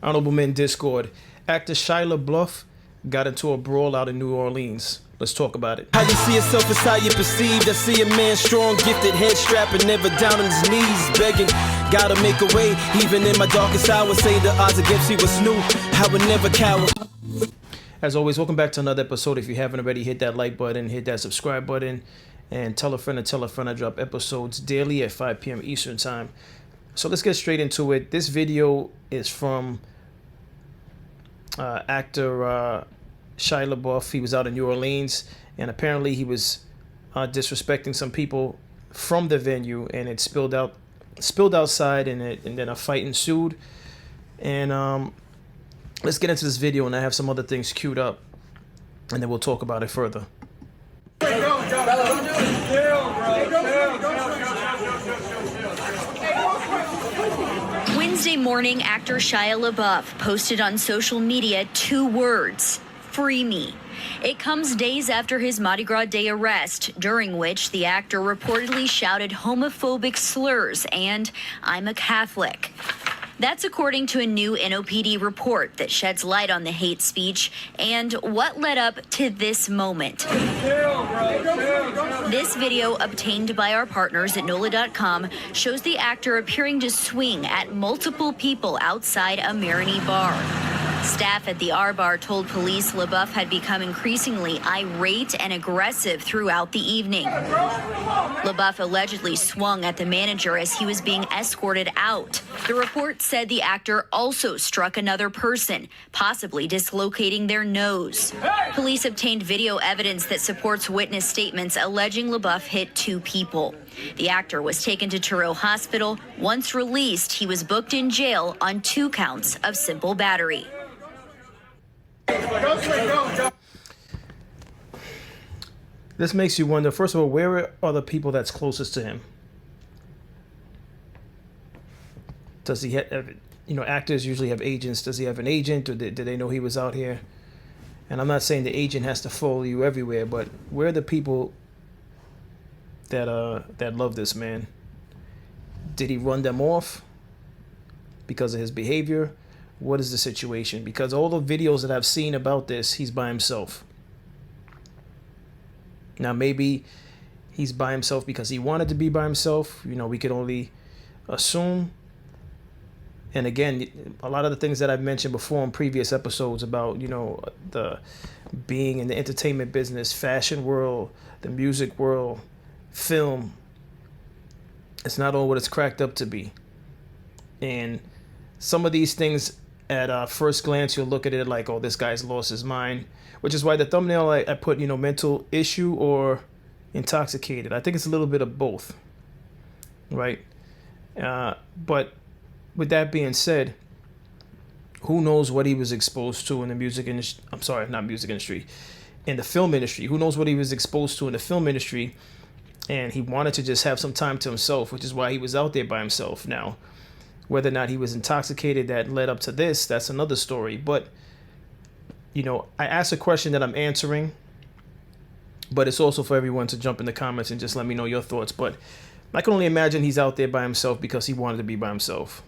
Honorable Men Discord. Actor Shia LaBeouf got into a brawl out in New Orleans. Let's talk about it. How you see yourself is how you perceived. I see a man strong, gifted, head strapping, never down on his knees, begging. Gotta make a way, even in my darkest hour. Say the odds against me was new. I would never cower. As always, welcome back to another episode. If you haven't already, hit that like button, hit that subscribe button, and tell a friend to tell a friend. I drop episodes daily at 5 p.m. Eastern Time. So let's get straight into it. This video is from actor Shia LaBeouf. He was out in New Orleans, and apparently he was disrespecting some people from the venue, and it spilled outside, and then a fight ensued. And let's get into this video, and I have some other things queued up, and then we'll talk about it further. Wednesday morning, actor Shia LaBeouf posted on social media 2 words: "Free me." It comes days after his Mardi Gras Day arrest, during which the actor reportedly shouted homophobic slurs and "I'm a Catholic." That's according to a new NOPD report that sheds light on the hate speech and what led up to this moment. This video, obtained by our partners at NOLA.com, shows the actor appearing to swing at multiple people outside a Marini bar. Staff at the R Bar told police LaBeouf had become increasingly irate and aggressive throughout the evening. LaBeouf allegedly swung at the manager as he was being escorted out. The report said the actor also struck another person, possibly dislocating their nose. Police obtained video evidence that supports witness statements alleging LaBeouf hit 2 people. The actor was taken to Touro Hospital. Once released, he was booked in jail on 2 counts of simple battery. This makes you wonder, first of all, where are the people that's closest to him? Does he have, actors usually have agents. Does he have an agent, or did they know he was out here? And I'm not saying the agent has to follow you everywhere, but where are the people that love this man? Did he run them off because of his behavior? What is the situation? Because all the videos that I've seen about this, he's by himself. Now, maybe he's by himself because he wanted to be by himself. We could only assume. And again, a lot of the things that I've mentioned before in previous episodes about, the being in the entertainment business, fashion world, the music world, film, it's not all what it's cracked up to be. And some of these things, at first glance, you'll look at it like, oh, this guy's lost his mind, which is why the thumbnail I put, mental issue or intoxicated. I think it's a little bit of both, right? But with that being said, who knows what he was exposed to in the music industry? I'm sorry, not music industry, in the film industry. Who knows what he was exposed to in the film industry? And he wanted to just have some time to himself, which is why he was out there by himself. Now, whether or not he was intoxicated that led up to this, that's another story. But, I asked a question that I'm answering, but it's also for everyone to jump in the comments and just let me know your thoughts. But I can only imagine he's out there by himself because he wanted to be by himself.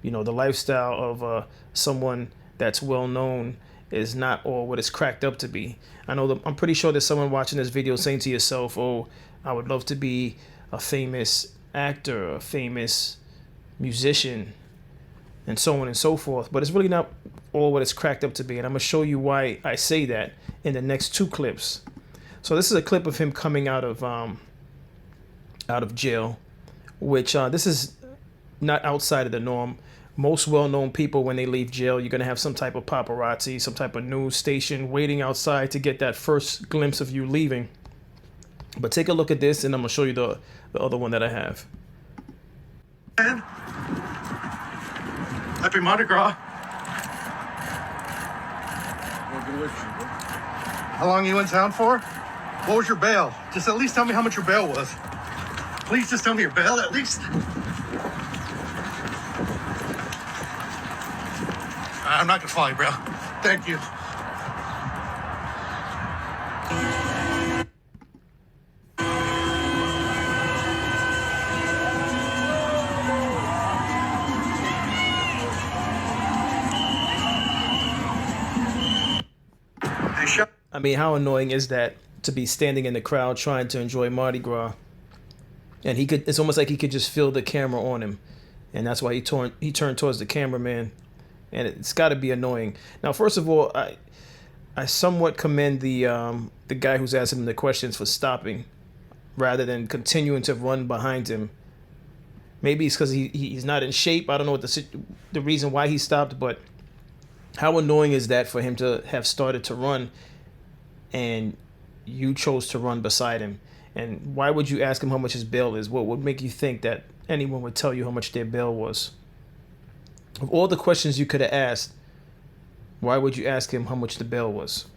The lifestyle of someone that's well known is not all what it's cracked up to be. I'm pretty sure there's someone watching this video saying to yourself, oh, I would love to be a famous actor, a famous musician, and so on and so forth. But it's really not all what it's cracked up to be. And I'm going to show you why I say that in the next 2 clips. So this is a clip of him coming out of jail, which this is not outside of the norm. Most well-known people, when they leave jail, you're going to have some type of paparazzi, some type of news station waiting outside to get that first glimpse of you leaving. But take a look at this, and I'm going to show you the other one that I have. Happy Mardi Gras. How long are you in town for? What was your bail? Just at least tell me how much your bail was. Please just tell me your bail at least. I'm not gonna follow you, bro. Thank you. I mean, how annoying is that to be standing in the crowd trying to enjoy Mardi Gras, and it's almost like he could just feel the camera on him, and that's why he turned towards the cameraman, and it's got to be annoying. Now, first of all, I somewhat commend the guy who's asking him the questions for stopping rather than continuing to run behind him. Maybe it's because he's not in shape. I don't know what the reason why he stopped, but how annoying is that for him to have started to run and you chose to run beside him? And why would you ask him how much his bail is? What would make you think that anyone would tell you how much their bail was? Of all the questions you could have asked, why would you ask him how much the bail was?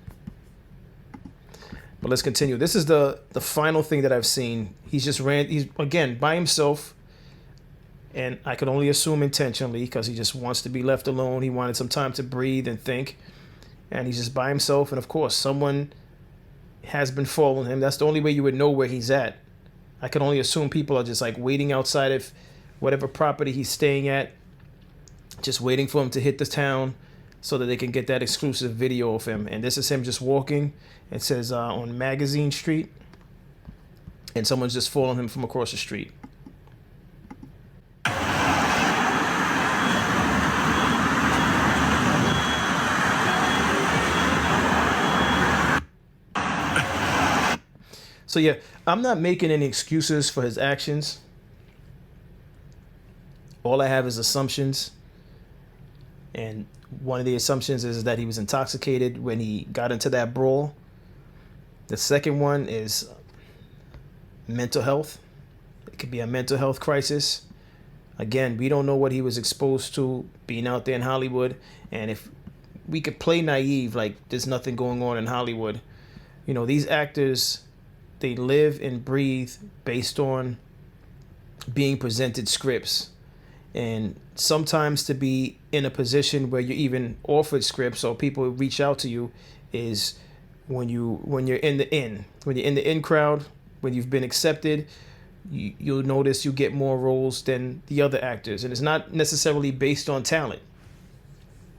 But let's continue. This is the final thing that I've seen. He's again by himself, and I could only assume intentionally because he just wants to be left alone. He wanted some time to breathe and think, and he's just by himself. And of course, someone has been following him. That's the only way you would know where he's at. I can only assume people are just like waiting outside of whatever property he's staying at, just waiting for him to hit the town so that they can get that exclusive video of him. And this is him just walking. It says on Magazine Street, and someone's just following him from across the street. So yeah, I'm not making any excuses for his actions. All I have is assumptions. And one of the assumptions is that he was intoxicated when he got into that brawl. The second one is mental health. It could be a mental health crisis. Again, we don't know what he was exposed to being out there in Hollywood. And if we could play naive, like there's nothing going on in Hollywood, you know, these actors, they live and breathe based on being presented scripts. And sometimes to be in a position where you're even offered scripts or people reach out to you is when you're in the in crowd, when you've been accepted, you'll notice you get more roles than the other actors. And it's not necessarily based on talent,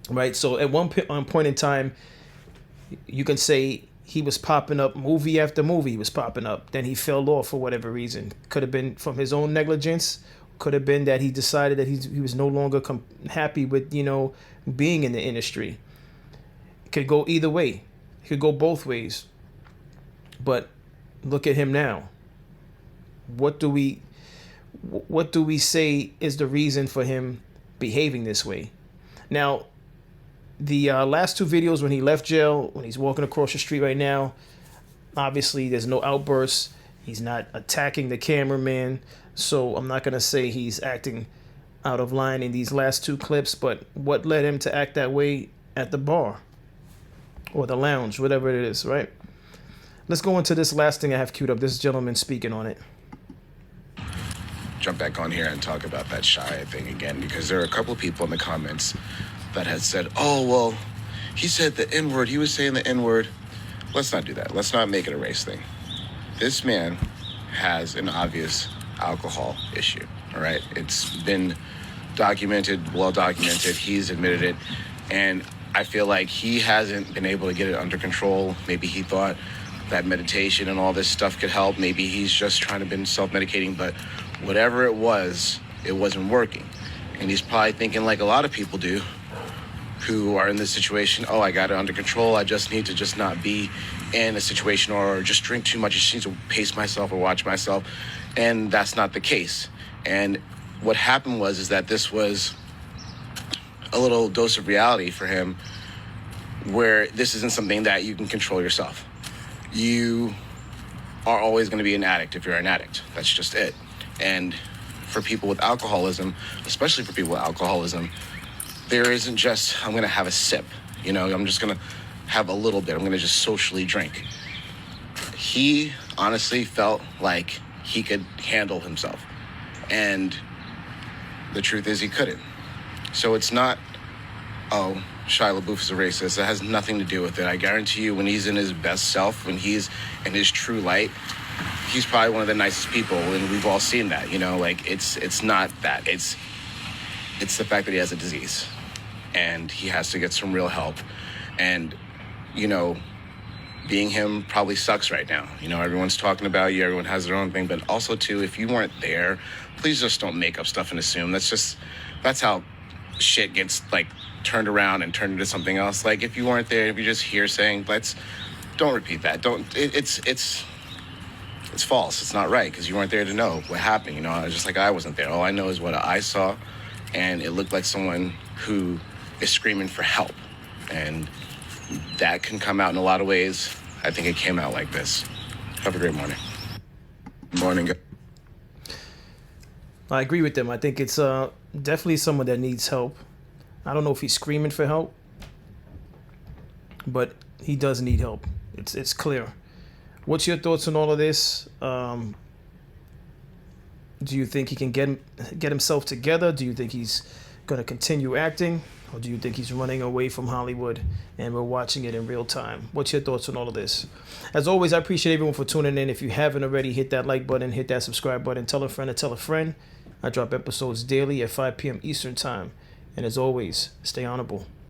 right? So at one point in time, you can say he was popping up movie after movie. He was popping up. Then he fell off for whatever reason. Could have been from his own negligence. Could have been that he decided that he was no longer happy with, you know, being in the industry. It could go either way. It could go both ways. But look at him now. What do we say is the reason for him behaving this way? Now, the last two videos when he left jail, when he's walking across the street right now, obviously there's no outbursts. He's not attacking the cameraman. So I'm not going to say he's acting out of line in these last two clips, but what led him to act that way at the bar or the lounge, whatever it is, right? Let's go into this last thing I have queued up. This gentleman speaking on it. Jump back on here and talk about that Shia thing again, because there are a couple of people in the comments that had said, oh, well, he said the N-word. He was saying the N-word. Let's not do that. Let's not make it a race thing. This man has an obvious alcohol issue, all right? It's been documented, well documented. He's admitted it. And I feel like he hasn't been able to get it under control. Maybe he thought that meditation and all this stuff could help. Maybe he's just trying to be self-medicating, but whatever it wasn't working. And he's probably thinking like a lot of people do who are in this situation, oh, I got it under control. I just need to just not be in a situation or just drink too much. I just need to pace myself or watch myself. And that's not the case. And what happened is that this was a little dose of reality for him, where this isn't something that you can control yourself. You are always going to be an addict if you're an addict. That's just it. And for people with alcoholism, especially for people with alcoholism, there isn't just, I'm going to have a sip. You know, I'm just going to have a little bit. I'm going to just socially drink. He honestly felt like he could handle himself. And the truth is he couldn't. So it's not, oh, Shia Labeouf is a racist. It has nothing to do with it. I guarantee you when he's in his best self, when he's in his true light, he's probably one of the nicest people, and we've all seen that, you know, like it's not that. It's the fact that he has a disease and he has to get some real help. And, you know, being him probably sucks right now. You know, everyone's talking about you, everyone has their own thing, but also too, if you weren't there, please just don't make up stuff and assume. That's how shit gets like turned around and turned into something else. Like if you weren't there, if you're just here saying, don't repeat that. It's false. It's not right because you weren't there to know what happened. You know, just like I wasn't there. All I know is what I saw, and it looked like someone who is screaming for help. And that can come out in a lot of ways. I think it came out like this. Have a great morning. Morning. I agree with them. I think it's definitely someone that needs help. I don't know if he's screaming for help, but he does need help. It's clear. What's your thoughts on all of this? Do you think he can get himself together? Do you think he's going to continue acting? Or do you think he's running away from Hollywood and we're watching it in real time? What's your thoughts on all of this? As always, I appreciate everyone for tuning in. If you haven't already, hit that like button, hit that subscribe button, tell a friend to tell a friend. I drop episodes daily at 5 p.m. Eastern Time. And as always, stay honorable.